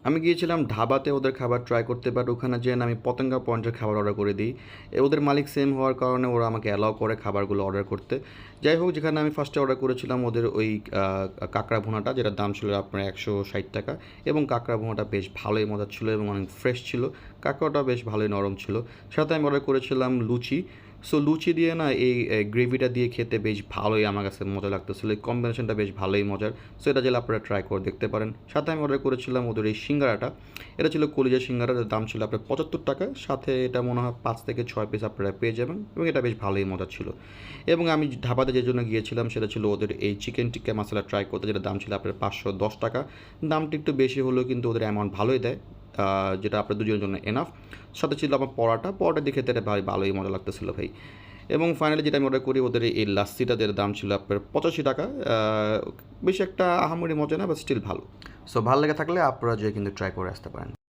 আমি গিয়েছিলাম ধাবাতে ওদের খাবার ট্রাই করতে, বাট ওখানে যেয়ে না আমি পতেঙ্গা পয়েন্টের খাবার অর্ডার করে দিই। ওদের মালিক সেম হওয়ার কারণে ওরা আমাকে অ্যালাউ করে খাবারগুলো অর্ডার করতে। যাই হোক, যেখানে আমি ফার্স্টে অর্ডার করেছিলাম ওদের ওই কাঁকড়া ভুনাটা, যেটার দাম ছিল আপনার 160 টাকা, এবং কাঁকড়া ভুনাটা বেশ ভালোই মজা ছিল এবং অনেক ফ্রেশ ছিল। কাঁকড়াটা বেশ ভালোই নরম ছিল। সাথে আমি অর্ডার করেছিলাম লুচি। সো লুচি দিয়ে না এই গ্রেভিটা দিয়ে খেতে বেশ ভালোই আমার কাছে মজা লাগতেছিল। এই কম্বিনেশনটা বেশ ভালোই মজার। সো এটা যেন আপনারা ট্রাই করে দেখতে পারেন। সাথে আমি অর্ডার করেছিলাম ওদের এই সিঙ্গারাটা। এটা ছিল কলিজা সিঙ্গারার দাম ছিল আপনার 75 টাকা। সাথে এটা মনে হয় 5 থেকে 6 পিস আপনারা পেয়ে যাবেন, এবং এটা বেশ ভালোই মজা ছিল। এবং আমি ধাবাতে যে জন্য গিয়েছিলাম সেটা ছিল ওদের এই চিকেন টিক্কা মশলা ট্রাই করতে, যেটা দাম ছিল আপনার 510 টাকা। দামটা একটু বেশি হলেও কিন্তু ওদের অ্যামাউন্ট ভালোই দেয়, যেটা আপনার দুজনের জন্য এনাফ। সাথে ছিল আমার পরোটা দিয়ে খেতে এটা ভালোই মজা লাগতেছিল ভাই। এবং ফাইনালি যেটা আমি অর্ডার করি ওদের এই লাস্সিটা, যেটার দাম ছিল আপনার 85 টাকা। বেশি একটা আহামরি মজা না, বাট স্টিল ভালো। সো ভালো লেগে থাকলে আপনারা যে কিন্তু ট্রাই করে আসতে পারেন।